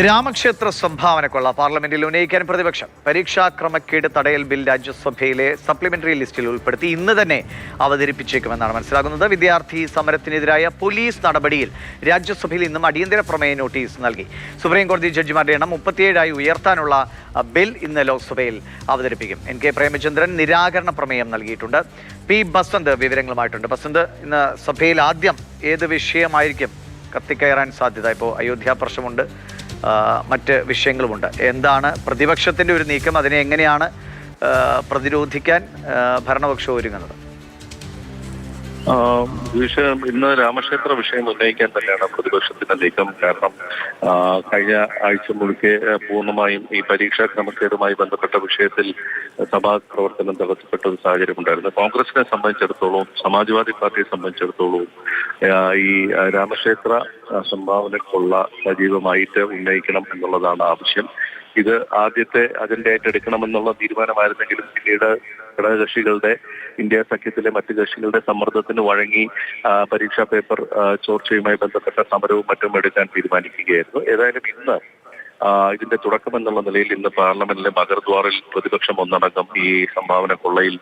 രാമക്ഷേത്ര സംഭാവനക്കൊള്ള പാർലമെന്റിൽ ഉന്നയിക്കാൻ പ്രതിപക്ഷം. പരീക്ഷാ ക്രമക്കേട് തടയൽ ബിൽ രാജ്യസഭയിലെ സപ്ലിമെന്ററി ലിസ്റ്റിൽ ഉൾപ്പെടുത്തി ഇന്ന് തന്നെ അവതരിപ്പിച്ചേക്കുമെന്നാണ് മനസ്സിലാകുന്നത്. വിദ്യാർത്ഥി സമരത്തിനെതിരായ പോലീസ് നടപടിയിൽ രാജ്യസഭയിൽ ഇന്നും അടിയന്തര പ്രമേയ നോട്ടീസ് നൽകി. സുപ്രീം കോടതി ജഡ്ജിമാരുടെ എണ്ണം 37 ഉയർത്താനുള്ള ബിൽ ഇന്ന് ലോക്സഭയിൽ അവതരിപ്പിക്കും. NK പ്രേമചന്ദ്രൻ നിരാകരണ പ്രമേയം നൽകിയിട്ടുണ്ട്. P. ബസന്ത് വിവരങ്ങളുമായിട്ടുണ്ട്. ബസന്ത്, ഇന്ന് സഭയിൽ ആദ്യം ഏത് വിഷയമായിരിക്കും കത്തിക്കയറാൻ സാധ്യത? ഇപ്പോൾ അയോധ്യ പ്രശ്നമുണ്ട്, മറ്റ് വിഷയങ്ങളുമുണ്ട്. എന്താണ് പ്രതിപക്ഷത്തിൻ്റെ ഒരു നീക്കം? അതിനെ എങ്ങനെയാണ് പ്രതിരോധിക്കാൻ ഭരണപക്ഷം ഒരുങ്ങുന്നത്? വിഷയം ഇന്ന് രാമക്ഷേത്ര വിഷയം ഉന്നയിക്കാൻ തന്നെയാണ് പ്രതിപക്ഷത്തിന്റെ നീക്കം. കാരണം കഴിഞ്ഞ ആഴ്ച മുഴുക്കെ പൂർണ്ണമായും ഈ പരീക്ഷാ ക്രമക്കേടുമായി ബന്ധപ്പെട്ട വിഷയത്തിൽ സഭാ പ്രവർത്തനം തടസ്സപ്പെട്ട ഒരു സാഹചര്യം ഉണ്ടായിരുന്നു. കോൺഗ്രസിനെ സംബന്ധിച്ചിടത്തോളം, സമാജ്വാദി പാർട്ടിയെ സംബന്ധിച്ചിടത്തോളം ഈ രാമക്ഷേത്ര സംഭാവനക്കുള്ള സജീവമായിട്ട് ഉന്നയിക്കണം എന്നുള്ളതാണ് ആവശ്യം. ഇത് ആദ്യത്തെ അജണ്ടയായിട്ട് എടുക്കണമെന്നുള്ള തീരുമാനമായിരുന്നെങ്കിലും പിന്നീട് ഘടകകക്ഷികളുടെ, ഇന്ത്യ സഖ്യത്തിലെ മറ്റ് കക്ഷികളുടെ സമ്മർദ്ദത്തിന് വഴങ്ങി പരീക്ഷാ പേപ്പർ ചോർച്ചയുമായി ബന്ധപ്പെട്ട സമരവും മറ്റും എടുക്കാൻ തീരുമാനിക്കുകയായിരുന്നു. ഏതായാലും ഇന്ന് ഇതിന്റെ തുടക്കം എന്നുള്ള നിലയിൽ ഇന്ന് പാർലമെന്റിലെ മഗർദ്വാറിൽ പ്രതിപക്ഷം ഒന്നടങ്കം ഈ സംഭാവന കൊള്ളയിൽ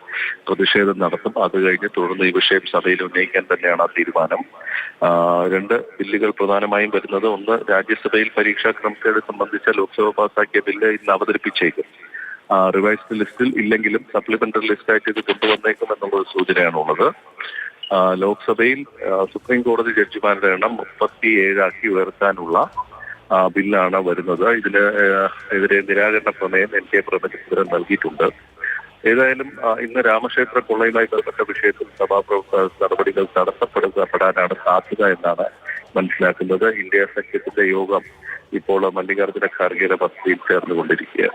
പ്രതിഷേധം നടത്തും. അത് കഴിഞ്ഞ് തുടർന്ന് ഈ വിഷയം സഭയിൽ ഉന്നയിക്കാൻ തന്നെയാണ് ആ തീരുമാനം. 2 ബില്ലുകൾ പ്രധാനമായും വരുന്നത്, ഒന്ന് രാജ്യസഭയിൽ പരീക്ഷാ ക്രമക്കേട് സംബന്ധിച്ച ലോക്സഭ പാസാക്കിയ ബില്ല് ഇന്ന് അവതരിപ്പിച്ചേക്കും. റിവൈസ്ഡ് ലിസ്റ്റിൽ ഇല്ലെങ്കിലും സപ്ലിമെന്ററി ലിസ്റ്റായിട്ട് ഇത് കൊണ്ടുവന്നേക്കും എന്നുള്ള സൂചനയാണുള്ളത്. ലോക്സഭയിൽ സുപ്രീം കോടതി ജഡ്ജിമാരുടെ എണ്ണം 37 ഉയർത്താനുള്ള ബില്ലാണ് വരുന്നത്. ഇതിനെതിരെ നിരാകരണ പ്രമേയം NK പ്രേമചന്ദ്രൻ നൽകിയിട്ടുണ്ട്. ഏതായാലും ഇന്ന് രാമക്ഷേത്ര കൊള്ളയുമായി ബന്ധപ്പെട്ട വിഷയത്തിൽ സഭാ നടപടികൾ തടസ്സപ്പെടാനാണ് സാധ്യത എന്നാണ് മനസ്സിലാക്കുന്നത്. ഇന്ത്യ സഖ്യത്തിന്റെ യോഗം ഇപ്പോൾ മല്ലികാർജ്ജുന ഖാർഗെയുടെ വസതിയിൽ ചേർന്നുകൊണ്ടിരിക്കുകയാണ്.